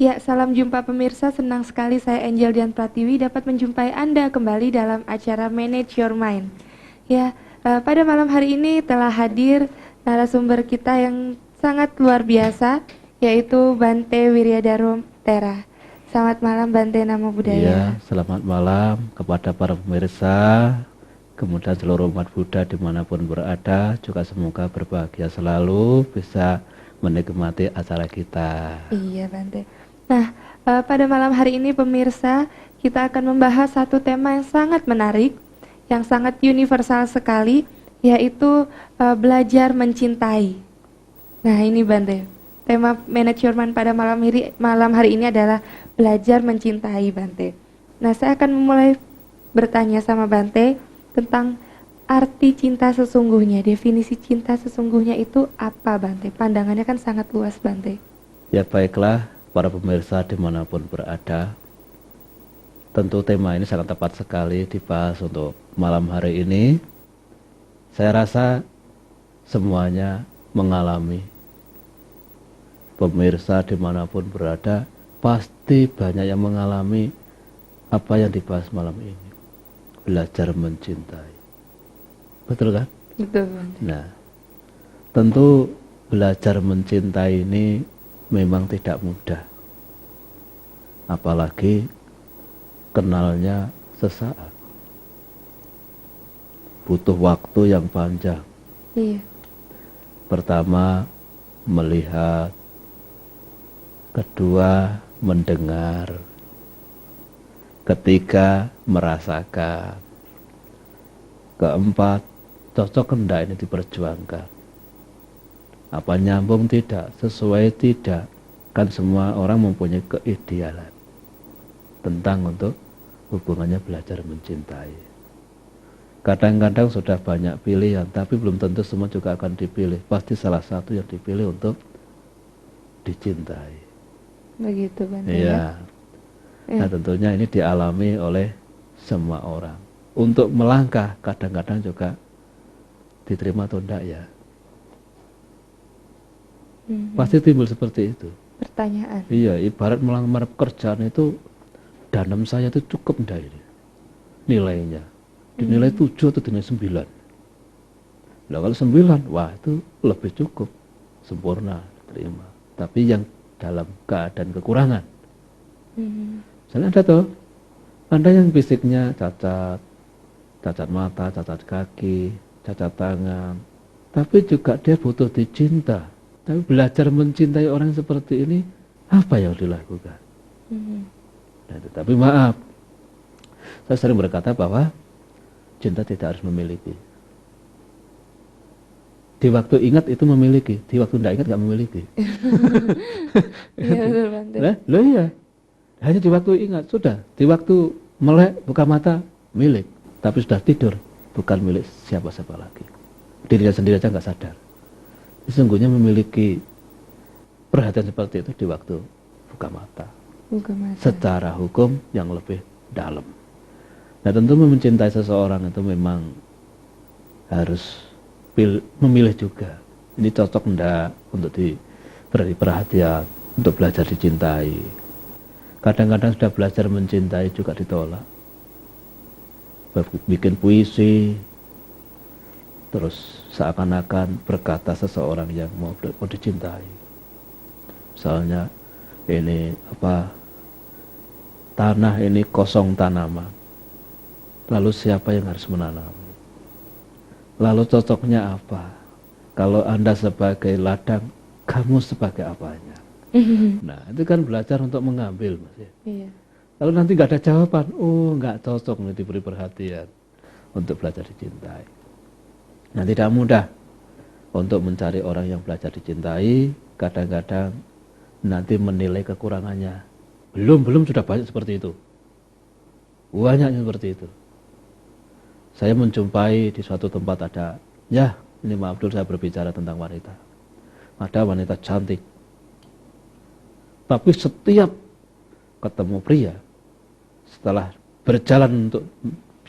Ya, salam jumpa pemirsa. Senang sekali saya Angel Dian Pratiwi dapat menjumpai Anda kembali dalam acara Manage Your Mind. Ya, pada malam hari ini telah hadir narasumber kita yang sangat luar biasa, yaitu Bante Wiryadaro Tera. Selamat malam Bante, Namo Ya, Buddhaya. selamat malam kepada para pemirsa, kemudian seluruh umat Buddha dimanapun berada, juga semoga berbahagia selalu, bisa menikmati acara kita. Iya Bante. Nah, pada malam hari ini pemirsa, kita akan membahas satu tema yang sangat menarik, yang sangat universal sekali, yaitu belajar mencintai. Nah ini Bante, tema manajemen pada malam hari ini adalah belajar mencintai Bante. Nah saya akan memulai bertanya sama Bante tentang arti cinta sesungguhnya. Definisi cinta sesungguhnya itu apa Bante? Pandangannya kan sangat luas Bante. Ya baiklah, para pemirsa dimanapun berada, tentu tema ini sangat tepat sekali dibahas untuk malam hari ini. Saya rasa semuanya mengalami, pemirsa dimanapun berada pasti banyak yang mengalami apa yang dibahas malam ini, belajar mencintai. Betul kan? Betul Bante. Nah, tentu belajar mencintai ini memang tidak mudah, apalagi kenalnya sesaat, butuh waktu yang panjang. Iya. Pertama melihat, kedua mendengar, ketiga merasakan, keempat cocok hendak ini diperjuangkan, apa nyambung tidak, sesuai tidak. Kan semua orang mempunyai keidealan tentang untuk hubungannya belajar mencintai. Kadang-kadang sudah banyak pilihan, tapi belum tentu semua juga akan dipilih. Pasti salah satu yang dipilih untuk dicintai. Begitu Bante Iya. ya. Nah tentunya ini dialami oleh semua orang. Untuk melangkah kadang-kadang juga diterima atau enggak ya. Pasti timbul seperti itu. Pertanyaan. Iya, ibarat melamar pekerjaan itu, danem saya itu cukup enggak ini nilainya. Dinilai 7 atau dinilai 9. Nah kalau 9, wah itu lebih cukup, sempurna, terima. Tapi yang dalam keadaan kekurangan. Misalnya ada tuh, ada yang fisiknya cacat, cacat mata, cacat kaki, cacat tangan, tapi juga dia butuh dicinta. Tapi belajar mencintai orang seperti ini, apa yang dilakukan? Nah, tapi maaf, saya sering berkata bahwa cinta tidak harus memiliki. Di waktu ingat itu memiliki, di waktu tidak ingat nggak memiliki. Iya betul Bante. Loh iya, hanya di waktu ingat, sudah. Di waktu melek, buka mata, milik. Tapi sudah tidur, bukan milik siapa-siapa lagi. Dirinya sendiri aja nggak sadar. Sesungguhnya memiliki perhatian seperti itu di waktu buka mata. Buka mata. Secara hukum yang lebih dalam. Nah tentu mencintai seseorang itu memang harus memilih juga. Ini cocok enggak untuk diberi perhatian, untuk belajar dicintai. Kadang-kadang sudah belajar mencintai juga ditolak. Bikin puisi, terus seakan-akan berkata seseorang yang mau dicintai. Misalnya ini tanah ini kosong tanaman. Lalu siapa yang harus menanam? Lalu cocoknya apa? Kalau Anda sebagai ladang, kamu sebagai apanya? Nah itu kan belajar untuk mengambil Mas ya. Iya. Lalu nanti nggak ada jawaban, oh nggak cocok nih diberi perhatian untuk belajar dicintai. Nah tidak mudah untuk mencari orang yang belajar dicintai. Kadang-kadang nanti menilai kekurangannya. Belum sudah banyak seperti itu. Banyak seperti itu. Saya menjumpai di suatu tempat ada, ya ini maaf dulu saya berbicara tentang wanita. Ada wanita cantik. Tapi setiap ketemu pria, setelah berjalan untuk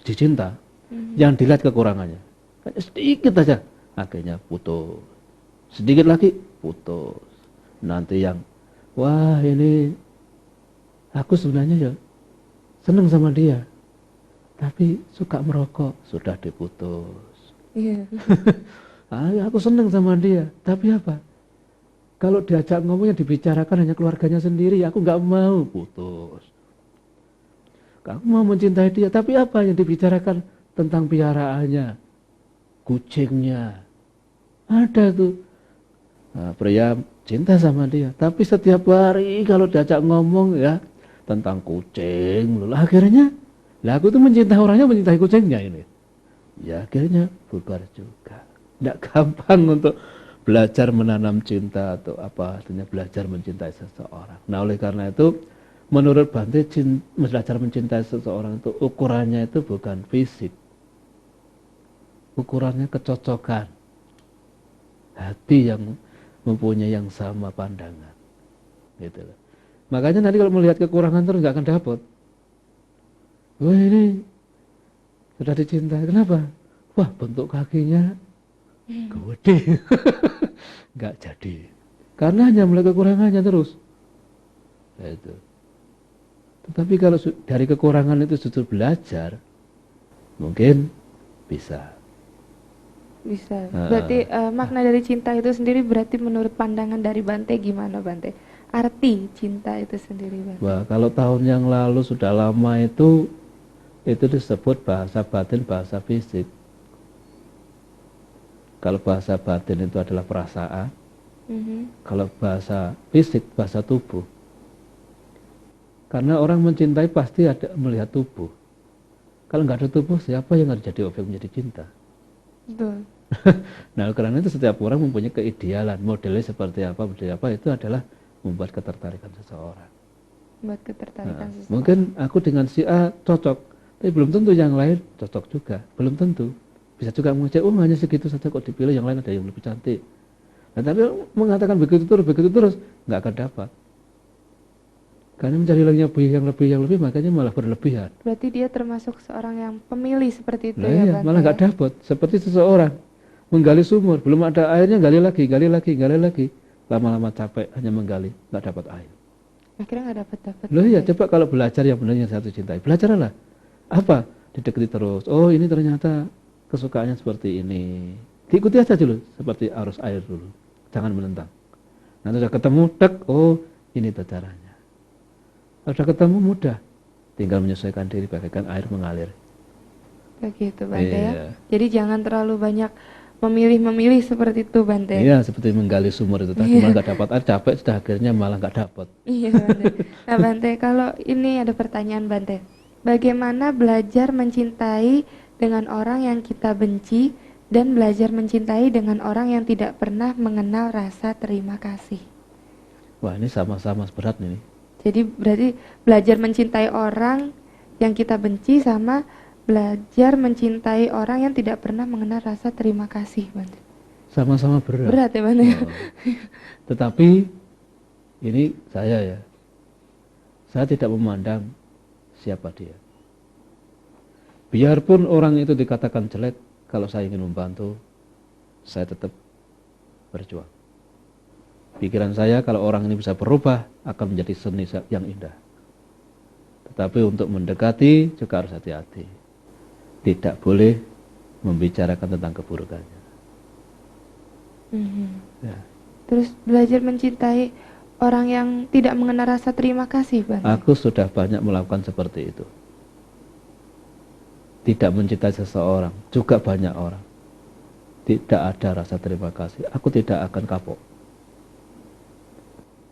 dicinta, yang dilihat kekurangannya. Sedikit aja, akhirnya putus. Sedikit lagi, putus. Nanti yang, wah ini Aku sebenarnya ya seneng sama dia, tapi suka merokok, sudah diputus. Iya. Aku seneng sama dia, tapi apa? Kalau diajak ngomongnya dibicarakan hanya keluarganya sendiri, aku nggak mau, putus. Aku mau mencintai dia, tapi apa yang dibicarakan tentang piaraannya, kucingnya, ada tuh. Nah, pria cinta sama dia, tapi setiap hari kalau diajak ngomong ya tentang kucing, lalu akhirnya, lah aku tuh mencintai orangnya, mencintai kucingnya ini. Ya akhirnya bubar juga. Tidak gampang untuk belajar menanam cinta atau apa artinya belajar mencintai seseorang. Nah oleh karena itu menurut Bante belajar mencintai seseorang itu ukurannya itu bukan fisik, ukurannya kecocokan hati yang mempunyai yang sama pandangan, gitu loh. Makanya nanti kalau melihat kekurangan terus nggak akan dapat. Wah ini sudah dicintai, kenapa? Wah bentuk kakinya gede, nggak jadi. Karena hanya melihat kekurangannya terus. Nah, itu. Tetapi kalau dari kekurangan itu justru belajar, mungkin bisa. Bisa. Berarti makna dari cinta itu sendiri berarti menurut pandangan dari Bante gimana Bante? Arti cinta itu sendiri Bante. Wah, kalau tahun yang lalu sudah lama itu disebut bahasa batin, bahasa fisik. Kalau bahasa batin itu adalah perasaan, kalau bahasa fisik, bahasa tubuh. Karena orang mencintai pasti ada melihat tubuh. Kalau nggak ada tubuh, siapa yang harus jadi objek menjadi cinta? Betul. Nah, karena itu setiap orang mempunyai keidealan. Modelnya seperti apa, itu adalah membuat ketertarikan seseorang. Buat ketertarikan seseorang. Mungkin aku dengan si A cocok, tapi belum tentu yang lain cocok juga. Belum tentu. Bisa juga mengecek, oh hanya segitu saja kok dipilih, yang lain ada yang lebih cantik. Nah, tapi mengatakan begitu terus, nggak akan dapat. Karena mencari yang lebih, makanya malah berlebihan. Berarti dia termasuk seorang yang pemilih seperti itu Nah, ya iya, Bante. malah nggak dapat. Seperti seseorang menggali sumur, belum ada airnya, gali lagi. Lama-lama capek hanya menggali, nggak dapat air. Akhirnya nggak dapat. Loh iya, coba kalau belajar yang benar yang satu cintai, belajarlah. Apa? Didekati terus. Oh ini ternyata kesukaannya seperti ini. Diikuti aja dulu, seperti arus air dulu. Jangan menentang. Nanti sudah ketemu, oh ini tuh caranya. Kalau sudah ketemu mudah, tinggal menyesuaikan diri bagaikan air mengalir. Begitu Bante Iya. ya. Jadi jangan terlalu banyak memilih seperti itu Bante. Iya, seperti menggali sumur itu tadi, malah nggak dapat air, capek sudah akhirnya malah nggak dapat. Iya Bante. Nah Bante, kalau ini ada pertanyaan Bante. Bagaimana belajar mencintai dengan orang yang kita benci dan belajar mencintai dengan orang yang tidak pernah mengenal rasa terima kasih? Wah ini sama-sama berat nih. Jadi berarti belajar mencintai orang yang kita benci sama belajar mencintai orang yang tidak pernah mengenal rasa terima kasih Bante. Sama-sama berat. Berat ya Bante. Oh. Tetapi ini saya tidak memandang siapa dia. Biarpun orang itu dikatakan jelek, kalau saya ingin membantu, saya tetap berjuang. Pikiran saya kalau orang ini bisa berubah akan menjadi seni yang indah. Tetapi untuk mendekati juga harus hati-hati. Tidak boleh membicarakan tentang keburukannya. Ya. Terus belajar mencintai orang yang tidak mengenal rasa terima kasih Bante. Aku sudah banyak melakukan seperti itu. Tidak mencintai seseorang, juga banyak orang. Tidak ada rasa terima kasih. Aku tidak akan kapok.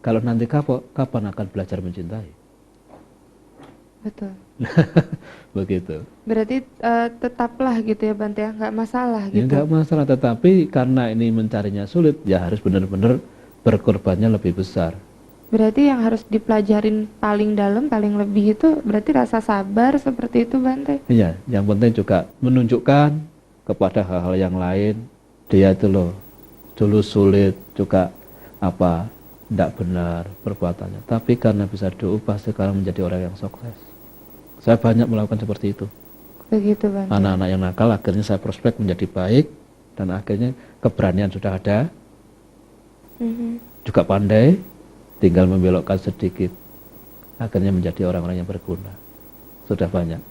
Kalau nanti kapok, kapan akan belajar mencintai? Betul. Begitu. Berarti tetaplah gitu ya Bante, nggak masalah Ya, gitu. nggak masalah, tetapi karena ini mencarinya sulit, ya harus benar-benar berkorbannya lebih besar. Berarti yang harus dipelajarin paling dalam, paling lebih itu berarti rasa sabar seperti itu Bante. Iya, yang penting juga menunjukkan kepada hal-hal yang lain, dia itu loh, dulu sulit juga tidak benar perbuatannya. Tapi karena bisa diubah sekarang menjadi orang yang sukses. Saya banyak melakukan seperti itu. Begitu Bante. Anak-anak yang nakal akhirnya saya prospek menjadi baik, dan akhirnya keberanian sudah ada, juga pandai, tinggal membelokkan sedikit. akhirnya menjadi orang-orang yang berguna. Sudah banyak.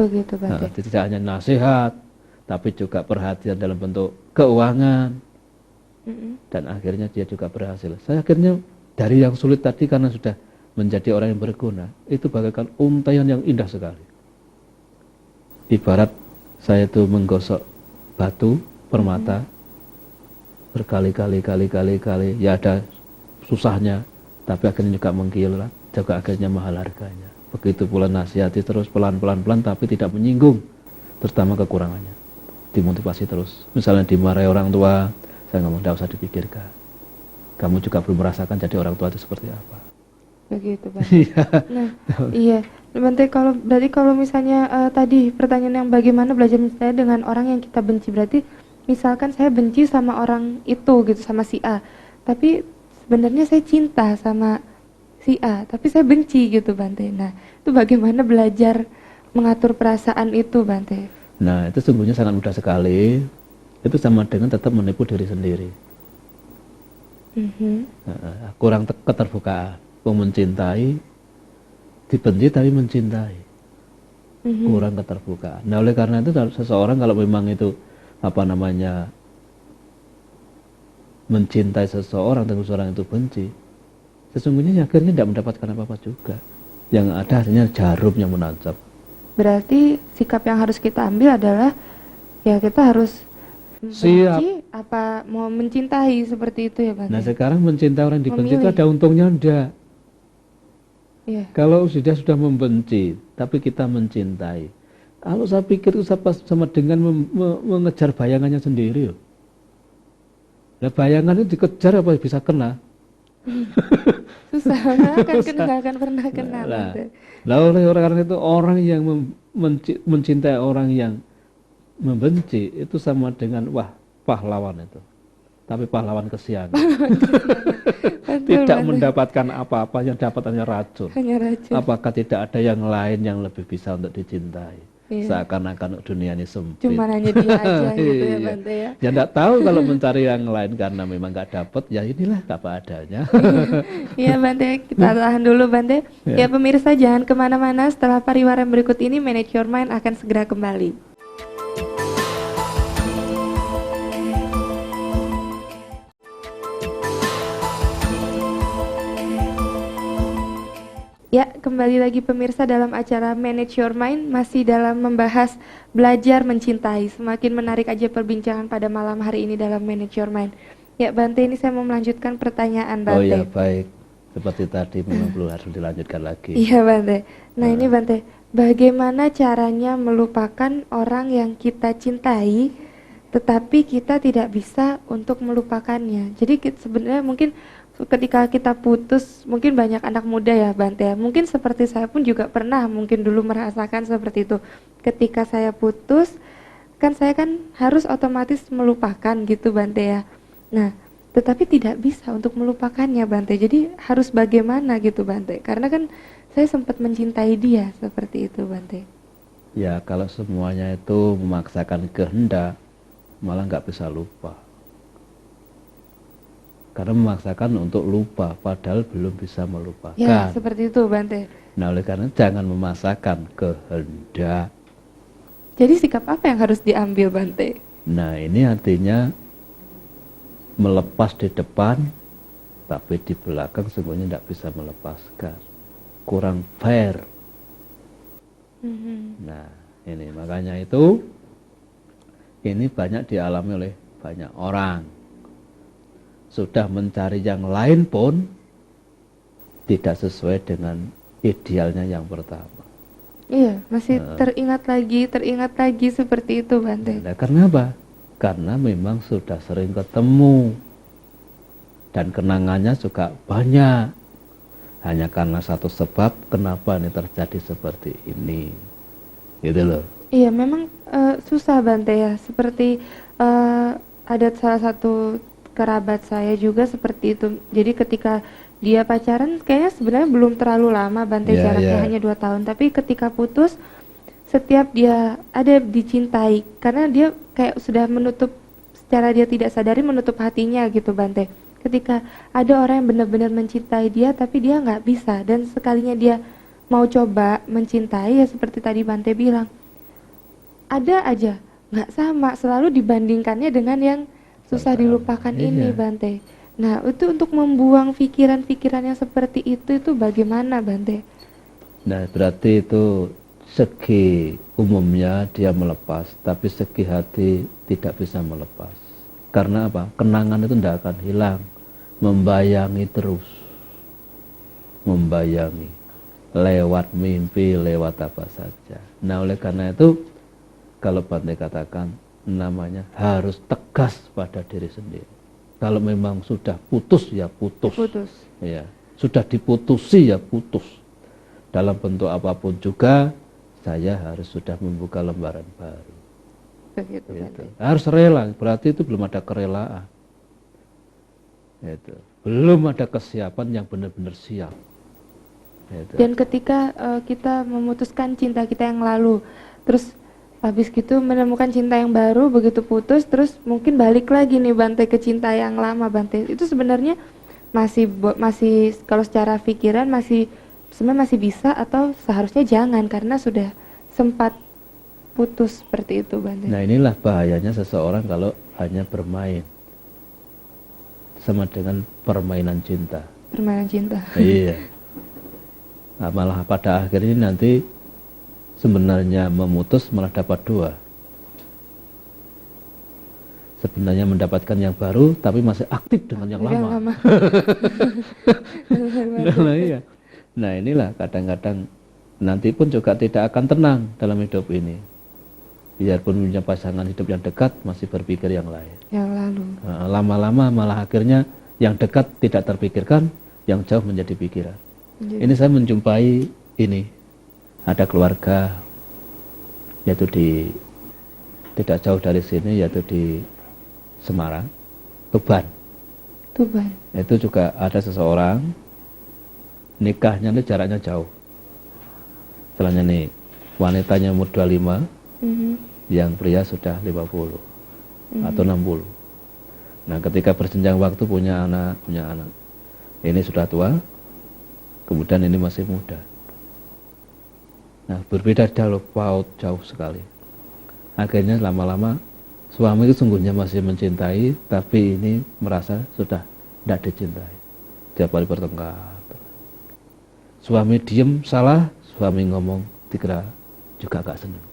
Begitu Bante. Tidak hanya nasihat, tapi juga perhatian dalam bentuk keuangan. Dan akhirnya dia juga berhasil. Saya akhirnya dari yang sulit tadi karena sudah menjadi orang yang berguna, itu bagaikan untaian yang indah sekali. Ibarat saya itu menggosok batu permata berkali-kali, ya ada susahnya, tapi akhirnya juga mengkilat, juga akhirnya mahal harganya. Begitu pula nasihati terus pelan-pelan, tapi tidak menyinggung, terutama kekurangannya. Dimotivasi terus. Misalnya dimarahi orang tua, saya ngomong, tidak usah dipikirkan. Kamu juga belum merasakan jadi orang tua itu seperti apa. Begitu Bante. Nah, iya. Bante, berarti kalau misalnya tadi pertanyaan yang bagaimana belajar mencintai dengan orang yang kita benci, berarti misalkan saya benci sama orang itu gitu, sama si A, tapi sebenarnya saya cinta sama si A, tapi saya benci gitu Bante. Nah, itu bagaimana belajar mengatur perasaan itu Bante? Nah, itu sungguhnya sangat mudah sekali. Itu sama dengan tetap menipu diri sendiri. Kurang keterbukaan. Mencintai, dibenci tapi mencintai. Kurang keterbukaan. Nah, oleh karena itu seseorang kalau memang itu mencintai seseorang dan seseorang itu benci, sesungguhnya akhirnya tidak mendapatkan apa-apa juga. Yang ada hanya jarum yang menancap. Berarti sikap yang harus kita ambil adalah ya kita harus benci apa mau mencintai, seperti itu ya Bante. Nah, sekarang mencintai orang dibenci itu Memilih. ada untungnya enggak? Iya. Kalau sudah membenci tapi kita mencintai, kalau saya pikir itu sama dengan mengejar bayangannya sendiri. Nah, bayangan itu dikejar apa bisa kena? Susah, nggak akan pernah kena Bante. Nah, oleh orang itu orang yang mencintai orang yang membenci itu sama dengan pahlawan itu. Tapi pahlawan kesiangan. Tidak mendapatkan apa-apa, yang dapat hanya racun. Apakah tidak ada yang lain yang lebih bisa untuk dicintai? Iya. Seakan-akan dunia ini sempit. Cuma hanya dia aja gitu ya Bante ya. Ya enggak tahu kalau mencari yang lain karena memang enggak dapat, ya inilah apa adanya. Iya Bante, kita tahan dulu Bante. Ya pemirsa jangan kemana-mana, setelah pariwara berikut ini Manage Your Mind akan segera kembali. Ya, kembali lagi pemirsa dalam acara Manage Your Mind, masih dalam membahas belajar mencintai. Semakin menarik aja perbincangan pada malam hari ini dalam Manage Your Mind. Ya Bante, ini saya mau melanjutkan pertanyaan Bante. Oh ya, baik. Seperti tadi memang perlu harus dilanjutkan lagi. Iya Bante. Nah ini Bante, bagaimana caranya melupakan orang yang kita cintai, tetapi kita tidak bisa untuk melupakannya. Jadi sebenarnya mungkin ketika kita putus, mungkin banyak anak muda ya Bante ya, mungkin seperti saya pun juga pernah mungkin dulu merasakan seperti itu. Ketika saya putus, saya kan harus otomatis melupakan gitu Bante ya. Nah, tetapi tidak bisa untuk melupakannya Bante, jadi harus bagaimana gitu Bante, karena kan saya sempat mencintai dia, seperti itu Bante. Ya, kalau semuanya itu memaksakan kehendak, malah nggak bisa lupa. Karena memaksakan untuk lupa, padahal belum bisa melupakan. Ya, seperti itu Bante. Nah, oleh karena jangan memaksakan kehendak. Jadi sikap apa yang harus diambil Bante? Nah, ini artinya melepas di depan, tapi di belakang sungguhnya tidak bisa melepaskan. Kurang fair. Nah, ini makanya itu, ini banyak dialami oleh banyak orang. Sudah mencari yang lain pun tidak sesuai dengan idealnya yang pertama. Iya, masih teringat lagi seperti itu Bante. Nah, karena apa? Karena memang sudah sering ketemu dan kenangannya juga banyak. Hanya karena satu sebab kenapa ini terjadi seperti ini, gitu loh. Iya, memang susah Bante ya. Seperti ada salah satu kerabat saya juga seperti itu. Jadi ketika dia pacaran kayaknya sebenarnya belum terlalu lama Bante, jaraknya hanya 2 tahun. Tapi ketika putus, setiap dia ada dicintai, karena dia kayak sudah menutup, secara dia tidak sadari menutup hatinya gitu Bante. ketika ada orang yang benar-benar mencintai dia tapi dia nggak bisa, dan sekalinya dia mau coba mencintai ya seperti tadi Bante bilang, ada aja nggak sama, selalu dibandingkannya dengan yang susah dilupakan ini Iya. Bante. Nah itu untuk membuang pikiran-pikiran yang seperti itu bagaimana Bante? Nah, berarti itu segi umumnya dia melepas, tapi segi hati tidak bisa melepas. Karena apa? Kenangan itu tidak akan hilang, membayangi terus, membayangi lewat mimpi, lewat apa saja. Nah, oleh karena itu, kalau Bante katakan namanya harus tegas pada diri sendiri. Kalau memang sudah putus ya putus, ya sudah diputusi ya putus. Dalam bentuk apapun juga, saya harus sudah membuka lembaran baru. Begitu Gitu. Bante. Harus rela, berarti itu belum ada kerelaan. Gitu. Belum ada kesiapan yang benar-benar siap. Gitu. Dan ketika kita memutuskan cinta kita yang lalu, terus habis gitu menemukan cinta yang baru, begitu putus, terus mungkin balik lagi nih Bante ke cinta yang lama Bante. Itu sebenarnya masih kalau secara pikiran sebenarnya masih bisa, atau seharusnya jangan karena sudah sempat putus seperti itu Bante. Nah, inilah bahayanya seseorang kalau hanya bermain sama dengan permainan cinta. Permainan cinta. Iya. Nah, malah pada akhirnya nanti sebenarnya memutus malah dapat dua. Sebenarnya mendapatkan yang baru tapi masih aktif dengan yang lama. Nah, iya. Nah, inilah kadang-kadang nanti pun juga tidak akan tenang dalam hidup ini. Biarpun punya pasangan hidup yang dekat, masih berpikir yang lain. Yang lalu. Nah, lama-lama malah akhirnya yang dekat tidak terpikirkan, yang jauh menjadi pikiran. Jadi, Ini saya menjumpai ini, ada keluarga, yaitu tidak jauh dari sini, yaitu di Semarang, Tuban. Tuban. Itu juga ada seseorang, nikahnya ini jaraknya jauh. Setelahnya nih, wanitanya umur 25, yang pria sudah 50 atau 60. Nah, ketika berjenjang waktu punya anak. Ini sudah tua, kemudian ini masih muda. Nah, berbeda jauh, paut jauh sekali. Akhirnya lama-lama suami itu sungguhnya masih mencintai, tapi ini merasa sudah tidak dicintai. Tiap kali bertengkar. Suami diem salah, suami ngomong dikira juga gak senang.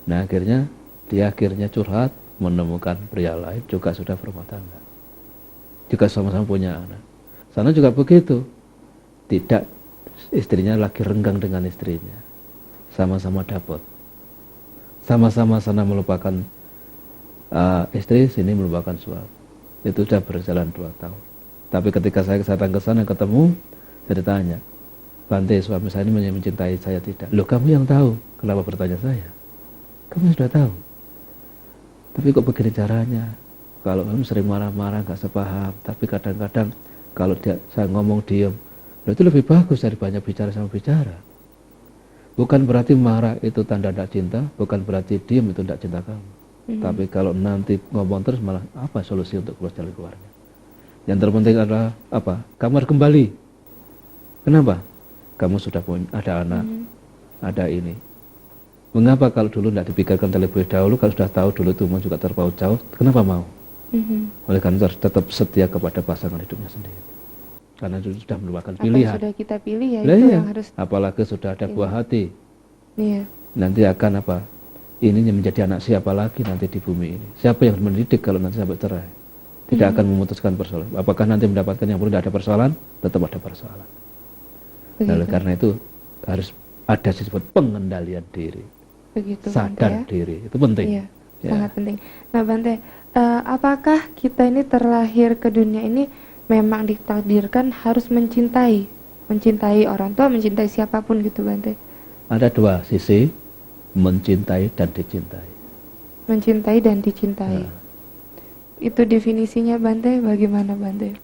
Nah, akhirnya dia curhat, menemukan pria lain juga sudah berumah tangga, juga sama-sama punya anak. Sana juga begitu, tidak, istrinya lagi renggang dengan istrinya, sama-sama dapat, sama-sama sana melupakan istri, sini melupakan suami. Itu sudah berjalan 2 tahun. Tapi ketika saya datang ke sana ketemu, saya ditanya, Bante, suami saya ini mencintai saya tidak? Loh, kamu yang tahu, kenapa bertanya saya? Kamu sudah tahu. Tapi kok begini caranya? Kalau kamu sering marah-marah, gak sepaham. Tapi kadang-kadang kalau saya ngomong diem, itu lebih bagus dari banyak bicara sama bicara. Bukan berarti marah itu tanda tidak cinta, bukan berarti diem itu tidak cinta kamu. Tapi kalau nanti ngomong terus, malah apa solusi untuk keluar jalan keluarnya? Yang terpenting adalah apa? Kamu harus kembali. Kenapa? Kamu sudah punya, ada anak, ada ini. Mengapa kalau dulu tidak dipikirkan terlebih dahulu, kalau sudah tahu dulu itu juga terpaut jauh, kenapa mau? Oleh karena itu harus tetap setia kepada pasangan hidupnya sendiri. Karena itu sudah merupakan pilihan. Apa sudah kita pilih ya, Nah, itu iya. yang harus. Apalagi sudah ada buah hati. Iya. Nanti akan apa? Ini yang menjadi anak siapa lagi nanti di bumi ini? Siapa yang mendidik kalau nanti sampai cerai? Tidak akan memutuskan persoalan. Apakah nanti mendapatkan yang perlu, tidak ada persoalan? Tetap ada persoalan. Nah, oleh karena itu harus ada disebut pengendalian diri. Begitu, Sadar Bante, ya? diri. Itu penting. Iya, Ya. sangat penting. Nah Bante, apakah kita ini terlahir ke dunia ini memang ditakdirkan harus mencintai orang tua, mencintai siapapun gitu Bante? Ada 2 sisi, mencintai dan dicintai. Mencintai dan dicintai. Nah. Itu definisinya Bante, bagaimana Bante?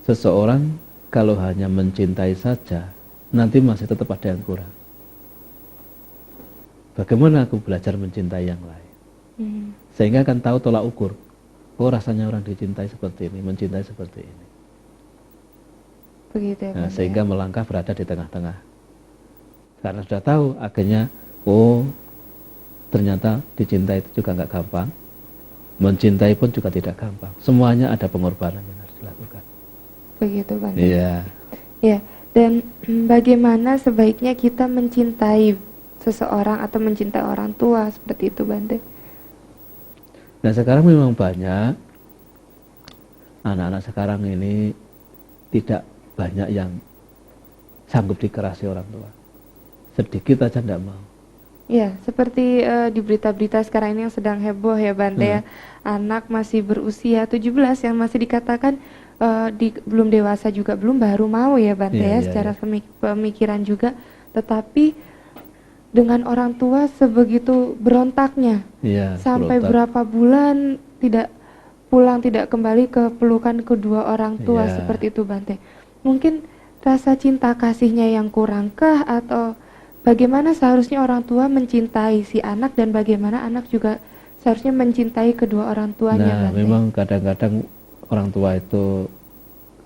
Seseorang kalau hanya mencintai saja, nanti masih tetap ada yang kurang. Bagaimana aku belajar mencintai yang lain? Sehingga akan tahu tolak ukur. Oh, rasanya orang dicintai seperti ini, mencintai seperti ini. Begitu ya Nah, Bante. sehingga melangkah berada di tengah-tengah. Karena sudah tahu, akhirnya, oh, ternyata dicintai itu juga nggak gampang. Mencintai pun juga tidak gampang. Semuanya ada pengorbanan yang harus dilakukan. Begitu Bante. Iya. Ya, dan bagaimana sebaiknya kita mencintai seseorang atau mencintai orang tua seperti itu Bante? Nah, sekarang memang banyak anak-anak sekarang ini tidak banyak yang sanggup dikerasi orang tua. Sedikit aja tidak mau. Ya, seperti di berita-berita sekarang ini yang sedang heboh ya Bante ya. Anak masih berusia 17 yang masih dikatakan belum dewasa juga, belum, baru mau ya Bante ya, secara pemikiran juga. Tetapi dengan orang tua sebegitu berontaknya, sampai berapa bulan tidak pulang, tidak kembali ke pelukan kedua orang tua, seperti itu Bante. Mungkin rasa cinta kasihnya yang kurangkah, atau bagaimana seharusnya orang tua mencintai si anak, dan bagaimana anak juga seharusnya mencintai kedua orang tuanya Bante? Memang kadang-kadang orang tua itu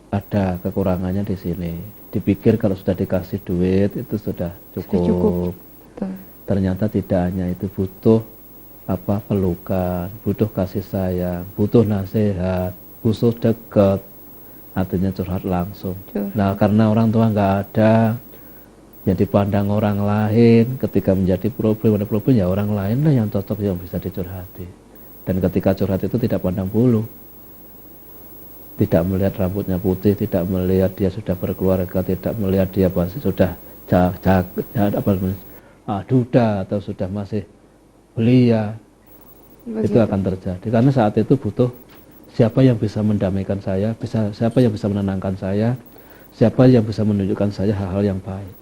ada kekurangannya di sini. Dipikir kalau sudah dikasih duit itu sudah cukup. Ternyata tidak hanya itu, butuh pelukan, butuh kasih sayang, butuh nasihat, butuh dekat, artinya curhat langsung. Nah, karena orang tua nggak ada, yang dipandang orang lain, ketika menjadi problem ya orang lain lah yang cocok, yang bisa dicurhati. Dan ketika curhat itu tidak pandang bulu, tidak melihat rambutnya putih, tidak melihat dia sudah berkeluarga, tidak melihat dia pasti sudah duda atau sudah masih belia. Begitu. Itu akan terjadi karena saat itu butuh siapa yang bisa mendamaikan saya, siapa yang bisa menenangkan saya, siapa yang bisa menunjukkan saya hal-hal yang baik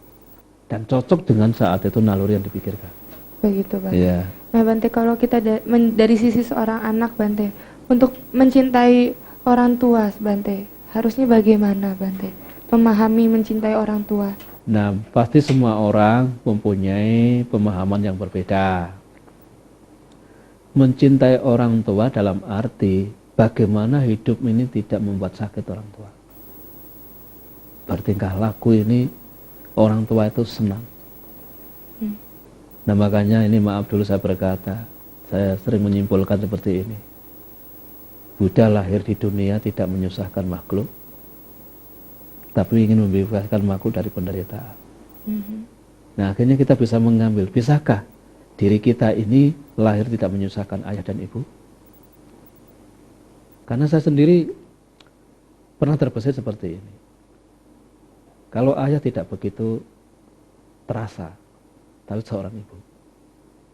dan cocok dengan saat itu naluri yang dipikirkan. Begitu Bante. Ya. Nah Bante, kalau kita dari sisi seorang anak Bante, untuk mencintai orang tua Bante, harusnya bagaimana Bante memahami mencintai orang tua? Nah, pasti semua orang mempunyai pemahaman yang berbeda. Mencintai orang tua dalam arti bagaimana hidup ini tidak membuat sakit orang tua. Bertingkah laku ini orang tua itu senang. Nah, makanya ini maaf dulu saya berkata, saya sering menyimpulkan seperti ini. Buddha lahir di dunia tidak menyusahkan makhluk, tapi ingin membebaskan makhluk dari penderitaan. Nah, akhirnya kita bisa mengambil, bisakah diri kita ini lahir tidak menyusahkan ayah dan ibu? Karena saya sendiri pernah terbesit seperti ini. Kalau ayah tidak begitu terasa, tapi seorang ibu,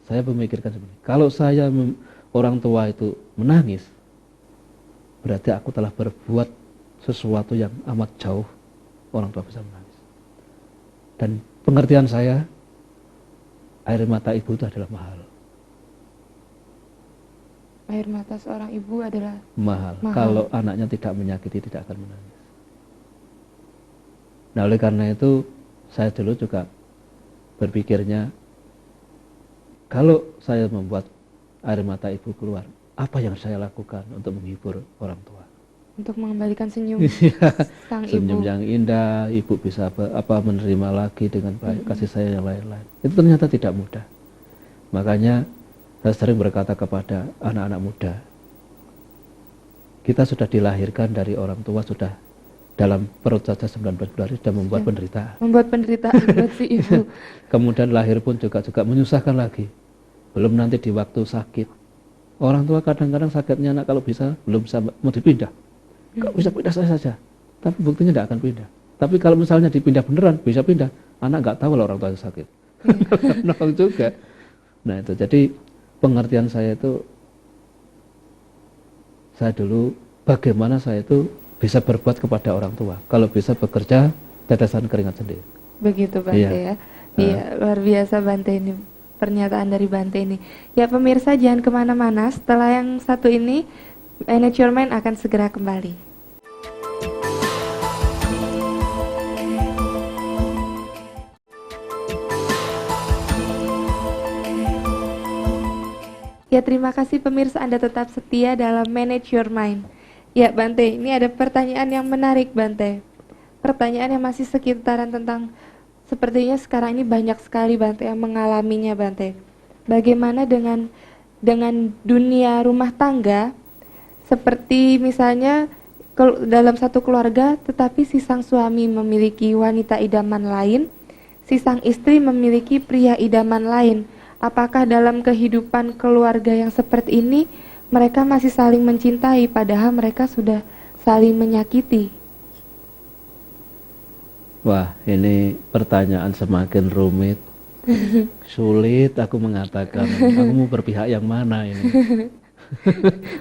saya memikirkan seperti ini. Kalau saya orang tua itu menangis, berarti aku telah berbuat sesuatu yang amat jauh orang tua bisa menangis. Dan pengertian saya, air mata ibu itu adalah mahal. Air mata seorang ibu adalah mahal. Kalau anaknya tidak menyakiti, tidak akan menangis. Nah, oleh karena itu saya dulu juga berpikirnya, kalau saya membuat air mata ibu keluar, apa yang saya lakukan untuk menghibur orang tua? Untuk mengembalikan senyum sang senyum ibu yang indah, ibu bisa menerima lagi dengan baik, kasih sayang yang lain-lain. Itu ternyata tidak mudah. Makanya saya sering berkata kepada anak-anak muda, kita sudah dilahirkan dari orang tua, sudah dalam perut saja 19 bulan sudah membuat penderitaan. Membuat penderitaan buat si ibu. Kemudian lahir pun juga menyusahkan lagi. Belum nanti di waktu sakit. Orang tua kadang-kadang sakitnya anak kalau bisa belum bisa mau dipindah. Kalau bisa pindah saja. Tapi buktinya tidak akan pindah. Tapi kalau misalnya dipindah beneran, bisa pindah. Anak nggak tahu kalau orang tua sakit. Nolong juga. Nah itu, jadi pengertian saya itu, saya dulu bagaimana saya itu bisa berbuat kepada orang tua. Kalau bisa bekerja, tetesan keringat sendiri. Begitu Bante ya. Iya, luar biasa Bante ini. Pernyataan dari Bante ini. Ya pemirsa, jangan kemana-mana. Setelah yang satu ini, Manage Your Mind akan segera kembali. Ya, terima kasih pemirsa, Anda tetap setia dalam Manage Your Mind. Ya, Bante, ini ada pertanyaan yang menarik, Bante. Pertanyaan yang masih sekitaran tentang, sepertinya sekarang ini banyak sekali, Bante, yang mengalaminya, Bante. Bagaimana dengan dunia rumah tangga, seperti misalnya dalam satu keluarga, tetapi si sang suami memiliki wanita idaman lain, si sang istri memiliki pria idaman lain. Apakah dalam kehidupan keluarga yang seperti ini mereka masih saling mencintai padahal mereka sudah saling menyakiti? Wah, ini pertanyaan semakin rumit. Sulit aku mengatakan, aku mau berpihak yang mana ini.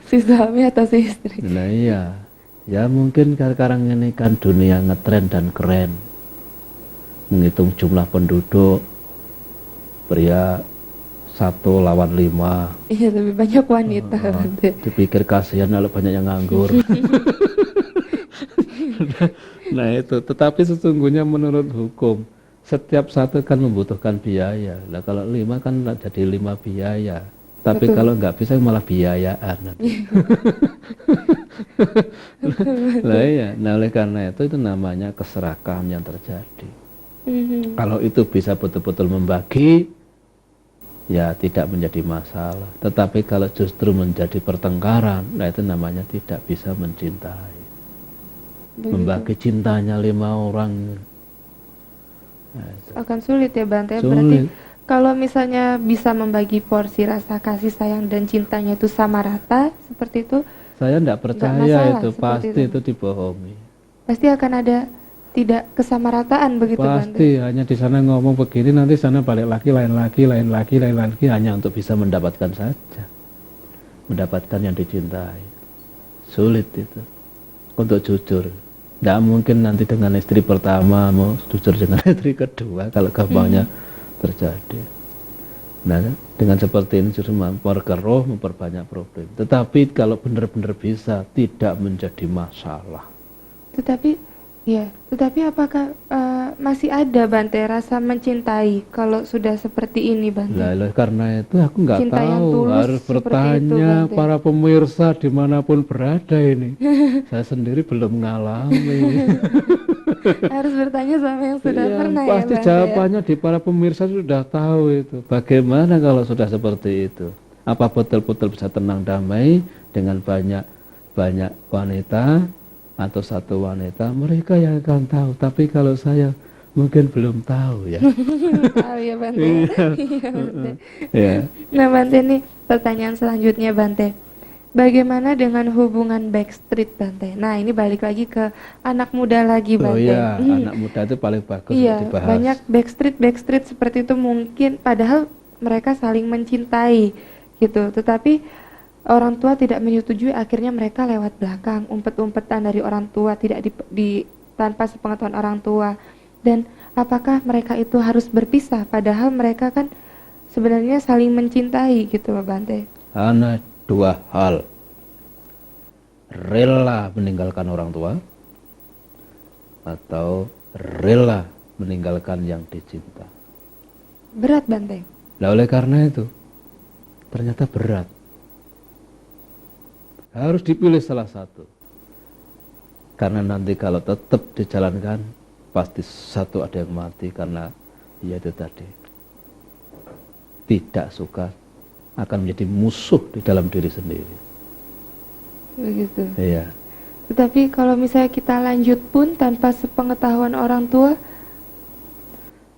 Si suami atau si istri? Nah iya, ya mungkin sekarang ini kan dunia ngetren dan keren. Menghitung jumlah penduduk, pria 1 lawan 5. Iya, lebih banyak wanita, Bante. Dipikir kasihan kalau banyak yang nganggur. Nah itu, tetapi sesungguhnya menurut hukum setiap satu kan membutuhkan biaya. Nah kalau 5 kan jadi 5 biaya. Tapi Betul. kalau nggak bisa malah biayaan nanti. Nah iya, nah oleh karena itu namanya keserakahan yang terjadi. Kalau itu bisa betul-betul membagi, ya tidak menjadi masalah. Tetapi kalau justru menjadi pertengkaran, nah itu namanya tidak bisa mencintai. Membagi cintanya 5 orang. Nah, itu. Akan sulit ya, Bante. Sulit. Berarti kalau misalnya bisa membagi porsi rasa kasih sayang dan cintanya itu sama rata, seperti itu, Saya tidak percaya masalah itu, seperti pasti itu. itu dibohongi. pasti akan ada tidak kesamarataan begitu, Bante. Pasti hanya di sana ngomong begini, nanti sana balik lagi, lain lagi, hanya untuk bisa mendapatkan saja, mendapatkan yang dicintai. Sulit itu untuk jujur. Tidak mungkin nanti dengan istri pertama mau jujur dengan istri kedua kalau gampangnya terjadi. Nah, dengan seperti ini justru memperkeruh, memperbanyak problem. Tetapi kalau benar-benar bisa, tidak menjadi masalah. Tetapi apakah masih ada, Bante, rasa mencintai kalau sudah seperti ini, Bante? Lah, karena itu aku nggak Cinta yang tahu, tulus harus seperti bertanya itu, Bante. para pemirsa dimanapun berada ini. Saya sendiri belum mengalami. Harus bertanya sama yang sudah Ya, pernah, pasti ya, Bante. jawabannya di para pemirsa sudah tahu itu. Bagaimana kalau sudah seperti itu? Apa betul-betul bisa tenang damai dengan banyak wanita atau satu wanita? Mereka yang akan tahu. Tapi kalau saya mungkin belum tahu ya. Tahu ya, Bante. Iya, Bante. Ya. Nah, Bante, nih pertanyaan selanjutnya, Bante. Bagaimana dengan hubungan Backstreet, Bante? Nah, ini balik lagi ke anak muda lagi, Oh Bante. iya, anak muda itu paling bagus Iya, untuk dibahas. banyak Backstreet seperti itu mungkin, padahal mereka saling mencintai gitu. Tetapi orang tua tidak menyetujui, akhirnya mereka lewat belakang, umpet-umpetan dari orang tua, tidak tanpa sepengetahuan orang tua. Dan apakah mereka itu harus berpisah, padahal mereka kan sebenarnya saling mencintai gitu loh, Bante. Hanya 2 hal. Rela meninggalkan orang tua atau rela meninggalkan yang dicinta. Berat, Bante. Nah, oleh karena itu ternyata berat. Harus dipilih salah satu. Karena nanti kalau tetap dijalankan pasti satu ada yang mati karena ya itu tadi. Tidak suka, akan menjadi musuh di dalam diri sendiri. Begitu. Iya. Tetapi kalau misalnya kita lanjut pun tanpa sepengetahuan orang tua,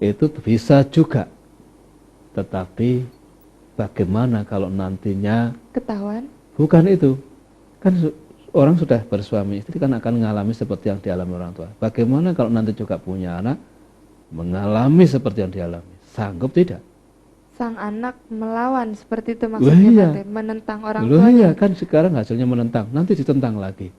Itu bisa juga. Tetapi bagaimana kalau nantinya ketahuan. bukan itu. Kan orang sudah bersuami istri kan akan mengalami seperti yang dialami orang tua. Bagaimana kalau nanti juga punya anak mengalami seperti yang dialami? Sanggup tidak? Sang anak melawan seperti itu Loh, maksudnya, iya. Bante, menentang orang Loh tuanya. iya, kan sekarang hasilnya menentang, nanti ditentang lagi.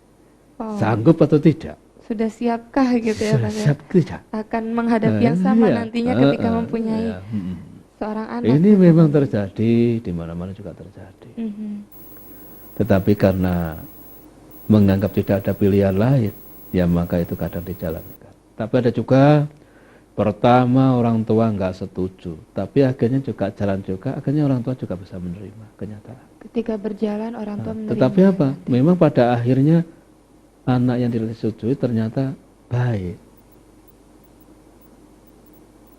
Oh, Sanggup atau tidak? sudah siapkah gitu ya, Bante? Siap tidak? Akan menghadapi yang sama Iya. nantinya ketika mempunyai Iya. seorang anak. Ini gitu, memang Bante. terjadi, di mana-mana juga terjadi. Mhm. Tetapi karena menganggap tidak ada pilihan lain, ya maka itu kadang dijalankan. Tapi ada juga Pertama orang tua nggak setuju, tapi akhirnya juga jalan juga, akhirnya orang tua juga bisa menerima kenyataan. Ketika berjalan orang tua menerima. Tetapi apa? Bante. Memang pada akhirnya anak yang tidak disetujui ternyata baik.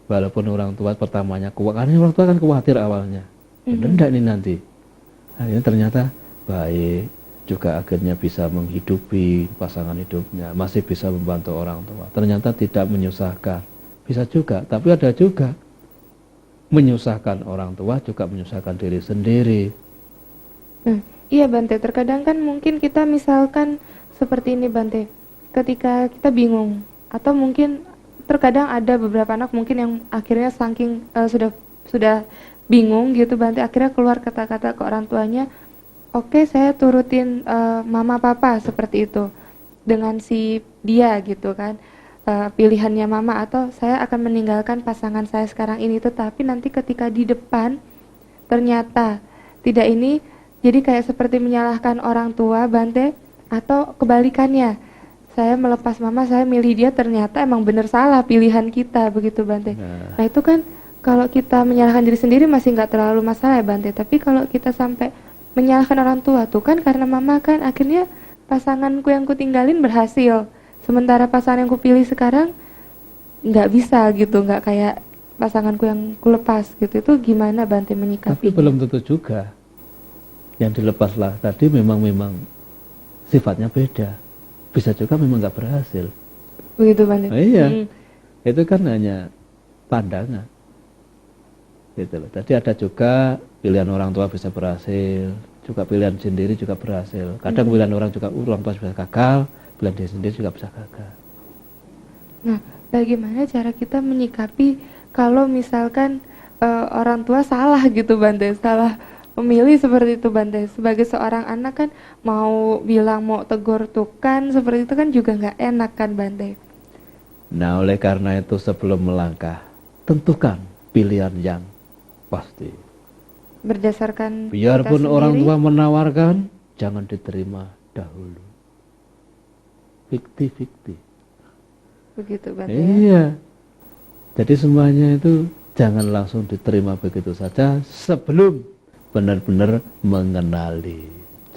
Walaupun orang tua pertamanya kuat, karena orang tua kan khawatir awalnya. Benar enggak ini nanti? Akhirnya ternyata baik, juga akhirnya bisa menghidupi pasangan hidupnya, masih bisa membantu orang tua. Ternyata tidak menyusahkan. Bisa juga, tapi ada juga menyusahkan orang tua, juga menyusahkan diri sendiri. Iya Bante, terkadang kan mungkin kita misalkan seperti ini Bante, ketika kita bingung, atau mungkin terkadang ada beberapa anak mungkin yang akhirnya saking sudah bingung gitu Bante, akhirnya keluar kata-kata ke orang tuanya, oke saya turutin mama papa seperti itu dengan si dia gitu kan, pilihannya mama, atau saya akan meninggalkan pasangan saya sekarang ini, tetapi nanti ketika di depan ternyata tidak ini, jadi kayak seperti menyalahkan orang tua Bante, atau kebalikannya, saya melepas mama, saya milih dia, ternyata emang bener salah pilihan kita begitu Bante. Nah itu kan kalau kita menyalahkan diri sendiri masih nggak terlalu masalah ya Bante, tapi kalau kita sampai menyalahkan orang tua tuh kan karena mama kan akhirnya pasanganku yang kutinggalin berhasil, sementara pasangan yang kupilih sekarang nggak bisa gitu, nggak kayak pasanganku yang kulepas gitu. Itu gimana Bante menyikapi? Tapi belum tentu juga. Yang dilepaslah tadi memang sifatnya beda. Bisa juga memang nggak berhasil. Begitu Bante? Iya. Itu kan hanya pandangan. Gitu loh. Tadi ada juga pilihan orang tua bisa berhasil, juga pilihan sendiri juga berhasil. Kadang pilihan orang tua bisa gagal, pilihan diri sendiri juga bisa gagal. Nah, bagaimana cara kita menyikapi kalau misalkan orang tua salah gitu Bante, salah memilih seperti itu Bante. Sebagai seorang anak kan mau bilang, mau tegur tuh kan seperti itu kan juga nggak enak kan Bante. Nah oleh karena itu sebelum melangkah, tentukan pilihan yang pasti. Berdasarkan Biarpun kita orang sendiri, tua menawarkan, jangan diterima dahulu. Fikti-fikti. begitu Bante. Iya. Jadi semuanya itu jangan langsung diterima begitu saja sebelum benar-benar mengenali.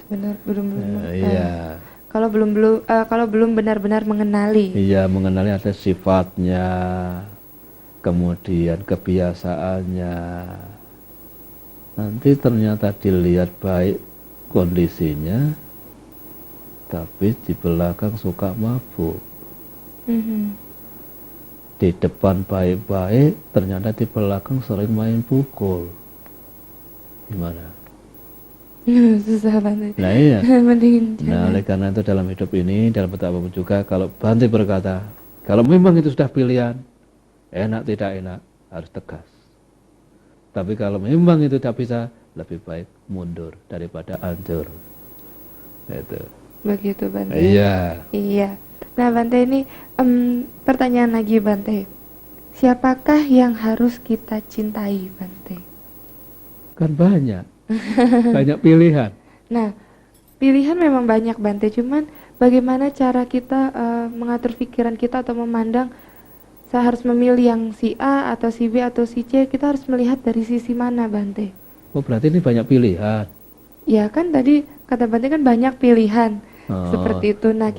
Belum Iya. kalau belum benar-benar mengenali. Iya, mengenali ada sifatnya, kemudian kebiasaannya. Nanti ternyata dilihat baik kondisinya, tapi di belakang suka mabuk. Di depan baik-baik, ternyata di belakang sering main pukul. Gimana? Susah Bante. Nah iya. Mending Nah jangan. oleh karena itu dalam hidup ini, dalam bentuk apapun juga, kalau Bante berkata, kalau memang itu sudah pilihan, enak tidak enak, harus tegas. Tapi kalau memang itu tidak bisa, lebih baik mundur daripada hancur. Itu. Begitu Bante. Iya. Iya. Nah Bante ini pertanyaan lagi Bante. Siapakah yang harus kita cintai Bante? Kan banyak. Banyak pilihan. Nah, pilihan memang banyak Bante, cuman bagaimana cara kita mengatur pikiran kita atau memandang, saya harus memilih yang si A atau si B atau si C, kita harus melihat dari sisi mana Bante? Oh berarti ini banyak pilihan. Ya kan tadi kata Bante kan banyak pilihan, Oh, seperti itu. Nah,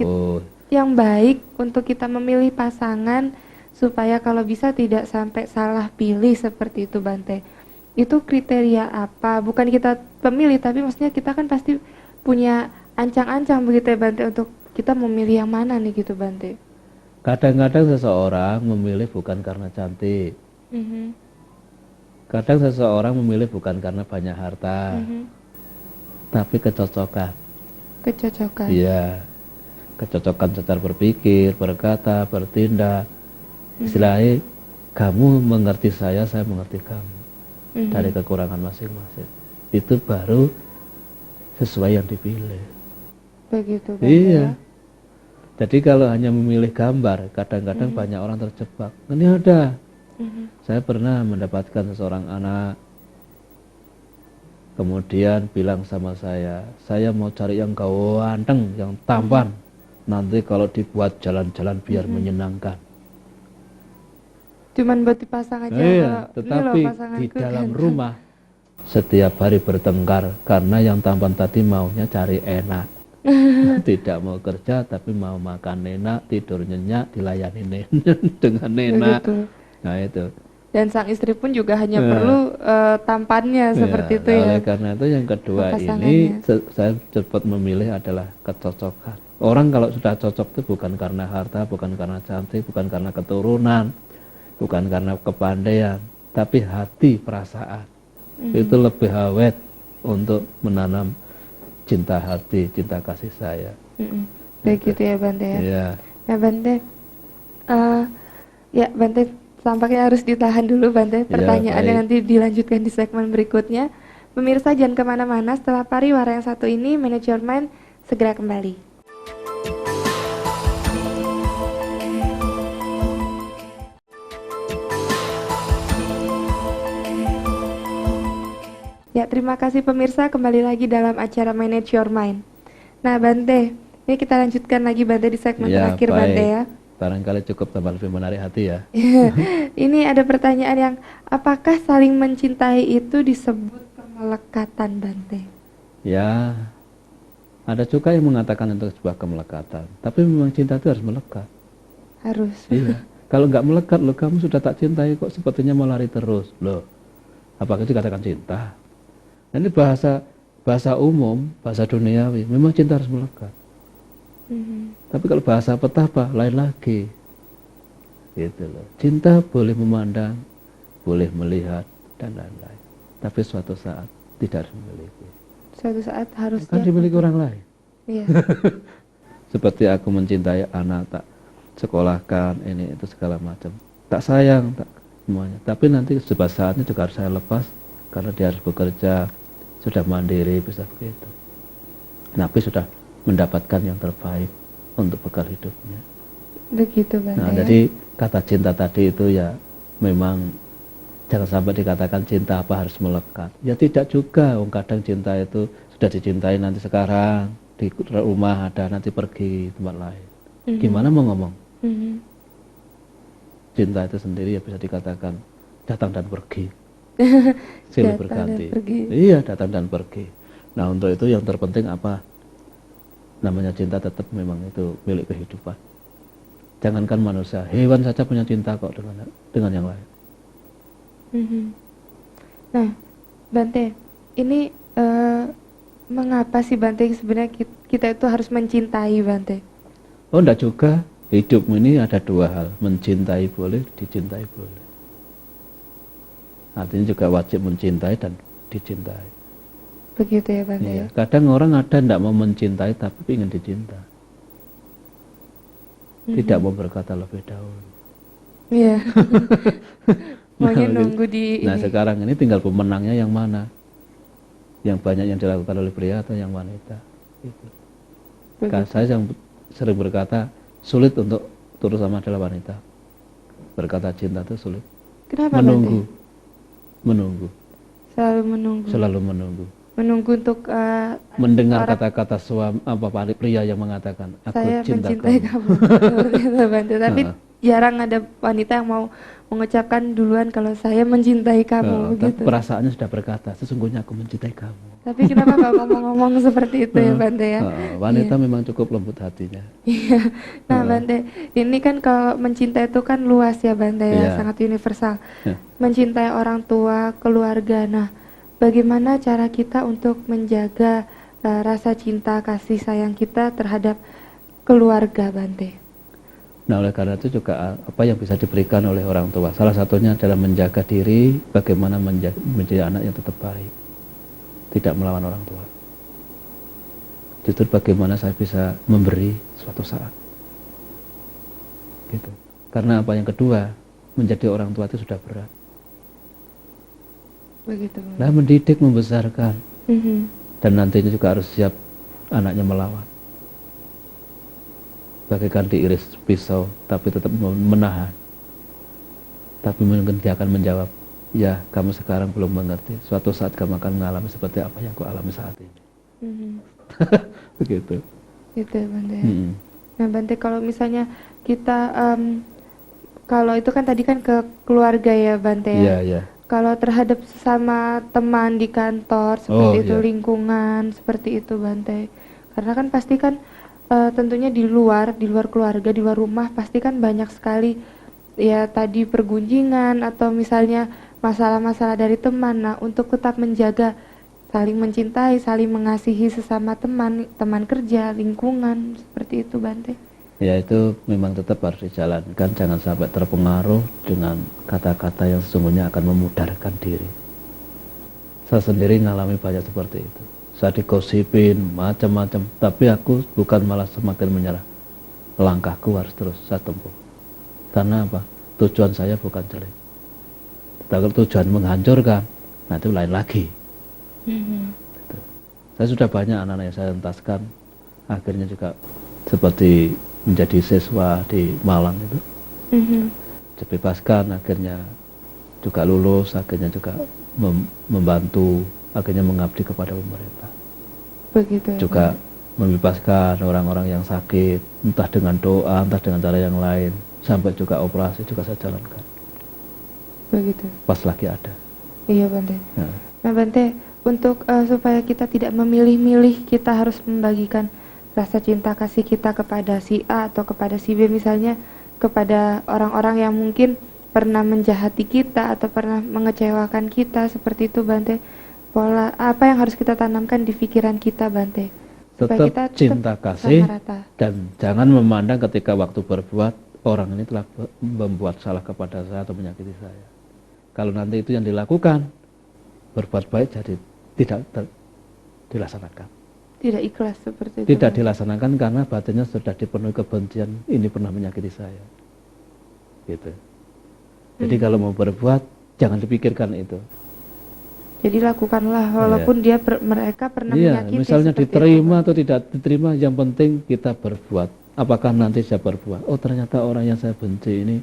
yang baik untuk kita memilih pasangan supaya kalau bisa tidak sampai salah pilih seperti itu Bante. Itu kriteria apa? Bukan kita pemilih, tapi maksudnya kita kan pasti punya ancang-ancang begitu ya Bante, untuk kita memilih yang mana nih gitu Bante. Kadang-kadang seseorang memilih bukan karena cantik. Kadang seseorang memilih bukan karena banyak harta, tapi kecocokan. Kecocokan. Iya, kecocokan secara berpikir, berkata, bertindak. Istilahnya, kamu mengerti saya mengerti kamu. Dari kekurangan masing-masing. Itu baru sesuai yang dipilih. Begitu Bante. Iya. Jadi kalau hanya memilih gambar, kadang-kadang banyak orang terjebak. Ini ada. Saya pernah mendapatkan seseorang anak, kemudian bilang sama saya mau cari yang ganteng, yang tampan. Nanti kalau dibuat jalan-jalan biar menyenangkan. Cuman buat dipasang aja. Iya, Kalau ini loh tetapi di pasanganku dalam kan. rumah setiap hari bertengkar karena yang tampan tadi maunya cari enak. Tidak mau kerja tapi mau makan enak, tidur nyenyak, dilayani dengan enak. Begitu. Nah itu. Dan sang istri pun juga hanya Nah, perlu tampannya seperti itu nah, ya. oleh karena itu yang kedua Sama ini pasangannya. saya cepat memilih adalah kecocokan. Orang kalau sudah cocok itu bukan karena harta, bukan karena cantik, bukan karena keturunan, bukan karena kepandaian, tapi hati, perasaan. Itu lebih awet untuk menanam cinta hati, cinta kasih sayang. Begitu ya Bante ya. Iya. Nah Bante, ya Bante tampaknya harus ditahan dulu Bante. Pertanyaannya baik. nanti dilanjutkan di segmen berikutnya. Pemirsa jangan kemana-mana, setelah pariwara yang satu ini, Manage Your Mind segera kembali. Ya, terima kasih pemirsa, kembali lagi dalam acara Manage Your Mind. Nah Bante, ini kita lanjutkan lagi Bante di segmen Ya, terakhir baik. Bante ya. Barangkali cukup tambah lebih menarik hati ya. Ini ada pertanyaan yang, apakah saling mencintai itu disebut kemelekatan Bante? Ya, ada juga yang mengatakan itu sebuah kemelekatan. Tapi memang cinta itu harus melekat. Harus. Iya. Kalau nggak melekat, loh kamu sudah tak cintai kok sepertinya mau lari terus. Loh, apakah itu dikatakan cinta? Nah, ini bahasa umum, bahasa duniawi. Memang cinta harus melekat. Tapi kalau bahasa petapa lain lagi. Gitu loh. Cinta boleh memandang, boleh melihat dan lain-lain. Tapi suatu saat tidak harus memiliki. Suatu saat harus Kan dimiliki orang lain. Iya. Seperti aku mencintai anak, tak sekolahkan ini itu segala macam. Tak sayang, tak semuanya. Tapi nanti sebuah saatnya juga harus saya lepas karena dia harus bekerja, sudah mandiri, bisa begitu. Tapi sudah mendapatkan yang terbaik untuk bekal hidupnya. Begitu Bante. Nah, Ya. jadi kata cinta tadi itu ya memang jangan sampai dikatakan cinta apa harus melekat. Ya tidak juga, kadang cinta itu sudah dicintai nanti sekarang di rumah ada nanti pergi tempat lain. Gimana mau ngomong? Cinta itu sendiri ya bisa dikatakan datang dan pergi. Silih berganti. Iya, datang dan pergi. Nah, untuk itu yang terpenting apa? Namanya cinta tetap memang itu milik kehidupan. Jangankan manusia, hewan saja punya cinta kok dengan yang lain. Nah, Bante, ini mengapa sih Bante sebenarnya kita itu harus mencintai Bante? Oh, enggak juga. Hidupmu ini ada dua hal, mencintai boleh, dicintai boleh. Artinya juga wajib mencintai dan dicintai. Begitu ya Bante ya. Kadang orang ada tidak mau mencintai tapi ingin dicinta. Tidak mau berkata lebih dahulu. Iya. Maunya Nah, nunggu di Nah ini. sekarang ini tinggal pemenangnya yang mana? Yang banyak yang dilakukan oleh pria atau yang wanita? Gitu. Kan saya yang sering berkata sulit untuk turut sama adalah wanita. Berkata cinta itu sulit. Kenapa Menunggu, Bante? menunggu, Selalu menunggu. selalu menunggu. Menunggu untuk Mendengar orang- kata-kata pria yang mengatakan aku saya cinta mencintai kamu. Seperti itu Bante. Tapi Heeh. jarang ada wanita yang mau mengucapkan duluan kalau saya mencintai kamu Tapi begitu. perasaannya sudah berkata sesungguhnya aku mencintai kamu. Tapi kenapa nggak ngomong-ngomong seperti itu ya Bante ya? Wanita memang cukup lembut hatinya. Iya. Nah Bante, ini kan kalau mencintai itu kan luas ya Bante ya, Iya. sangat universal. Ya. Mencintai orang tua, keluarga. Nah, bagaimana cara kita untuk menjaga rasa cinta, kasih sayang kita terhadap keluarga Bante? Nah, oleh karena itu juga apa yang bisa diberikan oleh orang tua. Salah satunya adalah menjaga diri, bagaimana menjadi anak yang tetap baik. Tidak melawan orang tua. Justru bagaimana saya bisa memberi suatu saat. Gitu. Karena apa yang kedua, menjadi orang tua itu sudah berat. Begitu. Nah, mendidik, membesarkan. Mhm. Dan nantinya juga harus siap anaknya melawan. Bagaikan diiris pisau, tapi tetap menahan. Tapi mungkin dia akan menjawab, ya kamu sekarang belum mengerti, suatu saat kamu akan mengalami seperti apa yang aku alami saat ini. Begitu. Gitu ya Bante ya. Mm-mm. Nah Bante, kalau misalnya kita kalau itu kan tadi kan ke keluarga ya Bante Iya, ya. iya. Kalau terhadap sesama teman di kantor Oh, seperti itu, iya. lingkungan seperti itu Bante. Karena kan pasti kan tentunya di luar keluarga, di luar rumah pasti kan banyak sekali ya tadi pergunjingan atau misalnya masalah-masalah dari teman. Nah, untuk tetap menjaga saling mencintai, saling mengasihi sesama teman, teman kerja, lingkungan seperti itu Bante. Ya itu memang tetap harus dijalankan, jangan sampai terpengaruh dengan kata-kata yang sesungguhnya akan memudarkan diri. Saya sendiri ngalami banyak seperti itu. Saya digosipin macam-macam, tapi aku bukan malah semakin menyerah. Langkahku harus terus saya tempuh. Karena apa? Tujuan saya bukan jelek. Tapi tujuan menghancurkan, nah itu lain lagi. Gitu. Saya sudah banyak anak-anak yang saya entaskan, akhirnya juga seperti menjadi siswa di Malang itu, dibebaskan, akhirnya juga lulus, akhirnya juga membantu, akhirnya mengabdi kepada pemerintah. Begitu ya, Juga membebaskan orang-orang yang sakit, entah dengan doa, entah dengan cara yang lain, sampai juga operasi juga saya jalankan. begitu. Pas lagi ada. Iya Bante. Nah, Nah Bante, untuk supaya kita tidak memilih-milih, kita harus membagikan rasa cinta kasih kita kepada si A atau kepada si B, misalnya kepada orang-orang yang mungkin pernah menjahati kita atau pernah mengecewakan kita, seperti itu Bante. Pola apa yang harus kita tanamkan di pikiran kita Bante, supaya tetap kita cinta tetap kasih sama rata. dan jangan memandang ketika waktu berbuat orang ini telah membuat salah kepada saya atau menyakiti saya. Kalau nanti itu yang dilakukan, berbuat baik jadi tidak dilaksanakan. Tidak ikhlas seperti itu. Tidak Bante. dilaksanakan karena batinnya sudah dipenuhi kebencian, ini pernah menyakiti saya. Gitu. Jadi kalau mau berbuat, jangan dipikirkan itu. Jadi lakukanlah walaupun mereka pernah Iya, menyakiti. misalnya seperti diterima itu, atau tidak diterima, yang penting kita berbuat. Apakah nanti saya berbuat? Oh ternyata orang yang saya benci ini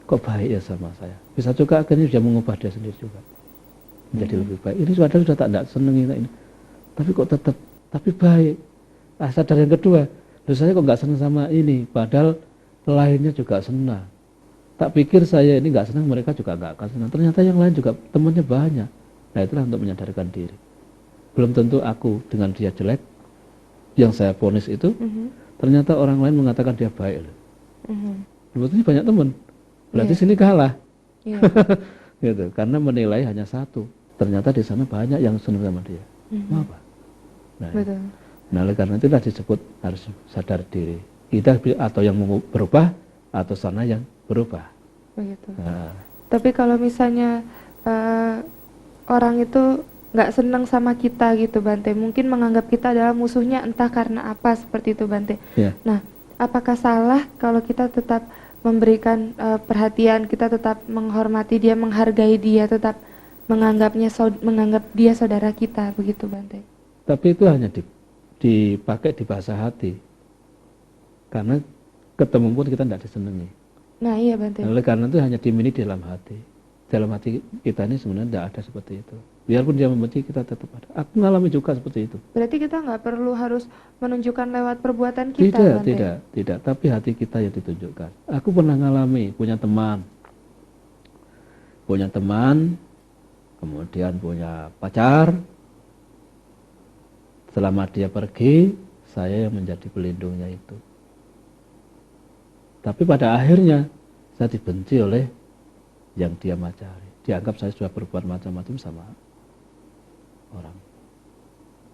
kok baik ya sama saya. Bisa juga akhirnya dia mengubah dia sendiri juga. Menjadi lebih baik. Ini sudah tak seneng ini. Tapi kok tetap, tapi baik. Sadar yang kedua, loh saya kok nggak senang sama ini, padahal lainnya juga senang. Tak pikir saya ini nggak senang, mereka juga nggak akan senang. Ternyata yang lain juga temannya banyak. Nah itulah untuk menyadarkan diri. Belum tentu aku dengan dia jelek, yang saya vonis itu, ternyata orang lain mengatakan dia baik. Sebetulnya banyak teman, berarti sini kalah. Iya. Gitu. Karena menilai hanya satu, ternyata di sana banyak yang senang sama dia. Apa? Nah, Betul. nah oleh karena itulah disebut harus sadar diri. Kita atau yang mau berubah atau sana yang berubah. Begitu. Nah, Tapi kalau misalnya orang itu nggak senang sama kita gitu Bante, mungkin menganggap kita adalah musuhnya entah karena apa seperti itu Bante. ya. Nah, apakah salah kalau kita tetap memberikan perhatian, kita tetap menghormati dia, menghargai dia, tetap menganggap dia saudara kita begitu Bante? Tapi itu hanya dipakai di bahasa hati. Karena ketemu pun kita tidak disenangi. Nah iya Bante. Nah, oleh karena itu hanya dimiliki di dalam hati. Dalam hati kita ini sebenarnya tidak ada seperti itu. Biarpun dia membenci, kita tetap ada. Aku mengalami juga seperti itu. Berarti kita nggak perlu harus menunjukkan lewat perbuatan kita Bante? Tidak. Tapi hati kita yang ditunjukkan. Aku pernah mengalami, punya teman, kemudian punya pacar. Selama dia pergi, saya yang menjadi pelindungnya itu. Tapi pada akhirnya, saya dibenci oleh yang dia pacari. Dianggap saya sudah berbuat macam-macam sama orang.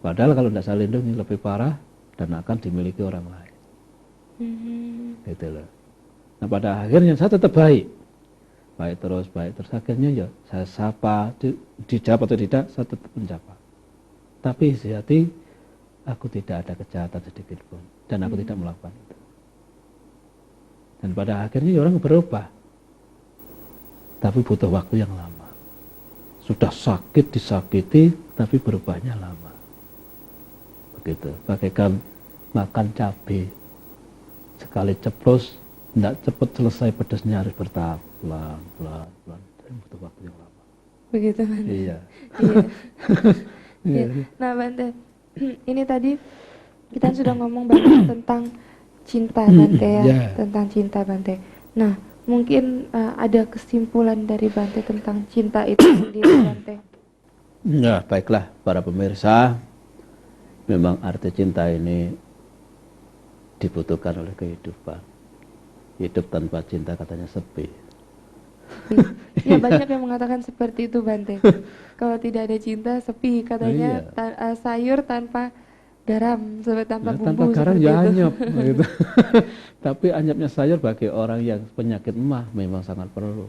Padahal kalau tidak saya lindungi lebih parah dan akan dimiliki orang lain. Gitu loh. Nah pada akhirnya saya tetap baik terus. Akhirnya ya saya sapa, dijawab atau tidak, saya tetap menjawab. Tapi isi hati aku tidak ada kejahatan sedikit pun dan aku tidak melakukan itu. Dan pada akhirnya orang berubah. Tapi butuh waktu yang lama. Sudah sakit, disakiti, tapi berubahnya lama. Begitu. Bagaikan makan cabai. Sekali ceplos, tidak cepat selesai pedasnya, harus bertahap. Pelan. Dan butuh waktu yang lama. Begitu Bante? Iya. Iya. Nah Bante, ini tadi kita sudah ngomong banyak tentang cinta Bante ya. Tentang cinta Bante. Nah, Mungkin ada kesimpulan dari Bante tentang cinta itu sendiri, Bante. Ya, baiklah para pemirsa, memang arti cinta ini dibutuhkan oleh kehidupan. Hidup tanpa cinta katanya sepi. Ya banyak yang mengatakan seperti itu, Bante. Kalau tidak ada cinta sepi katanya, sayur tanpa garam, tanpa Ya, bumbu tanpa garam seperti ya itu. anyep gitu. Tapi anyepnya sayur bagi orang yang penyakit emah memang sangat perlu.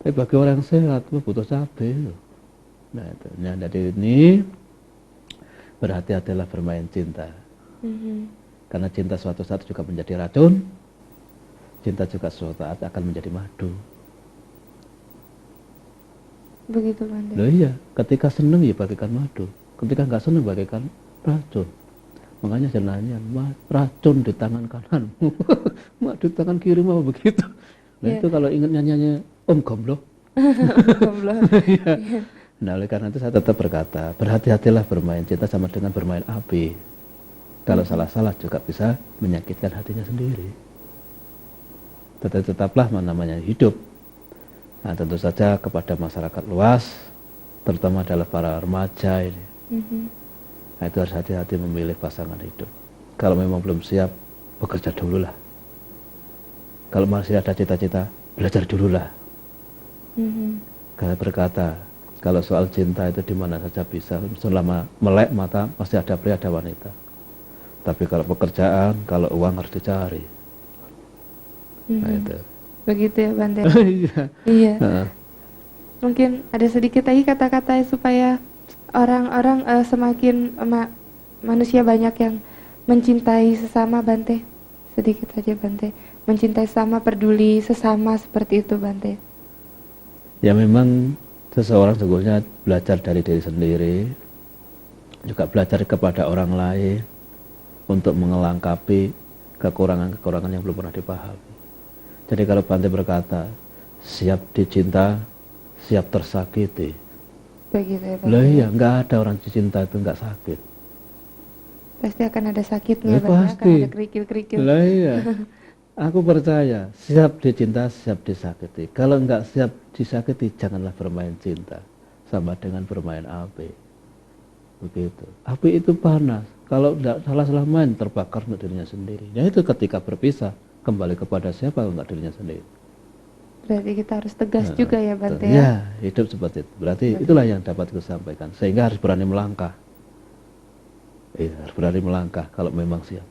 Tapi bagi orang yang sehat butuh cabai. Nah itu. Nah, dari ini berhati-hatilah bermain cinta. Karena cinta suatu saat juga menjadi racun. Cinta juga suatu saat akan menjadi madu. Begitu, Bante. Loh iya, ketika seneng ya bagikan madu, ketika nggak seneng bagikan racun. Makanya jenahnya racun di tangan kananmu, madu di tangan kiri mau begitu. Nah itu kalau ingat nyanyiannya Om Gombloh. Nah oleh karena itu saya tetap berkata, berhati-hatilah bermain cinta sama dengan bermain api. Kalau salah-salah juga bisa menyakitkan hatinya sendiri. Tetaplah namanya hidup. Nah tentu saja kepada masyarakat luas, terutama adalah para remaja ini. Nah itu harus hati-hati memilih pasangan hidup. Kalau memang belum siap, bekerja dulu lah. Kalau masih ada cita-cita, belajar dulu lah. Saya berkata, kalau soal cinta itu di mana saja bisa, selama melek mata pasti ada pria ada wanita. Tapi kalau pekerjaan, kalau uang harus dicari. Nah itu. Begitu ya, Bante. Iya. Iya. Mungkin ada sedikit lagi kata-kata supaya orang-orang semakin manusia banyak yang mencintai sesama, Bante. Sedikit saja, Bante. Mencintai sesama, peduli sesama seperti itu, Bante. Ya memang seseorang sesungguhnya belajar dari diri sendiri, juga belajar kepada orang lain untuk mengelengkapi kekurangan-kekurangan yang belum pernah dipahami. Jadi kalau Bante berkata, siap dicinta, siap tersakiti. Begitu ya, Bante. Lah iya, nggak ada orang dicinta itu nggak sakit. Pasti akan ada sakitnya, Ya, Bante. Akan pasti. ada kerikil-kerikil. Lah iya. Aku percaya, siap dicinta, siap disakiti. Kalau nggak siap disakiti, janganlah bermain cinta. Sama dengan bermain api. Begitu. Api itu panas. Kalau tidak salah-salah main, terbakar untuk dirinya sendiri. Ya itu ketika berpisah, kembali kepada siapa kalau nggak dirinya sendiri. Berarti kita harus tegas juga ya, Bante. Ya, hidup seperti itu. Berarti itulah yang dapat saya sampaikan. Sehingga harus berani melangkah. Iya, harus berani melangkah kalau memang siap.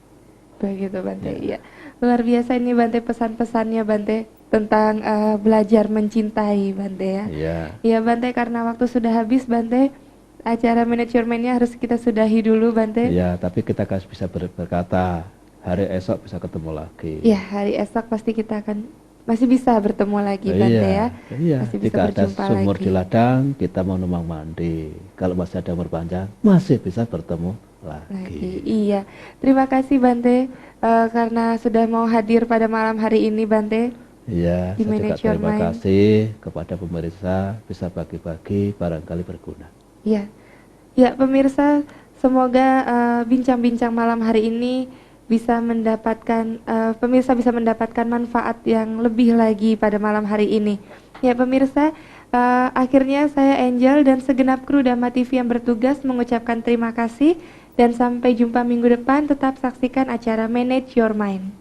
Begitu, Bante. Iya. Luar biasa ini, Bante, pesan-pesannya, Bante, tentang belajar mencintai, Bante ya. Iya. Iya, Bante, karena waktu sudah habis, Bante. Acara manajemennya harus kita sudahi dulu, Bante. Iya, tapi kita bisa berkata hari esok bisa ketemu lagi. Iya, hari esok pasti kita akan masih bisa bertemu lagi, Bante ya. Iya, Masih bisa jika ada berjumpa sumur lagi. di ladang, kita mau numpang mandi. Kalau masih ada umur panjang, masih bisa bertemu lagi. Iya, terima kasih, Bante, karena sudah mau hadir pada malam hari ini, Bante. Iya, Di saya juga Manage Your terima Mind. kasih kepada pemirsa, bisa bagi-bagi barangkali berguna. Ya, ya pemirsa, semoga bincang-bincang malam hari ini bisa mendapatkan, pemirsa bisa mendapatkan manfaat yang lebih lagi pada malam hari ini. Ya pemirsa, akhirnya saya Angel dan segenap kru Dhamma TV yang bertugas mengucapkan terima kasih dan sampai jumpa minggu depan. Tetap saksikan acara Manage Your Mind.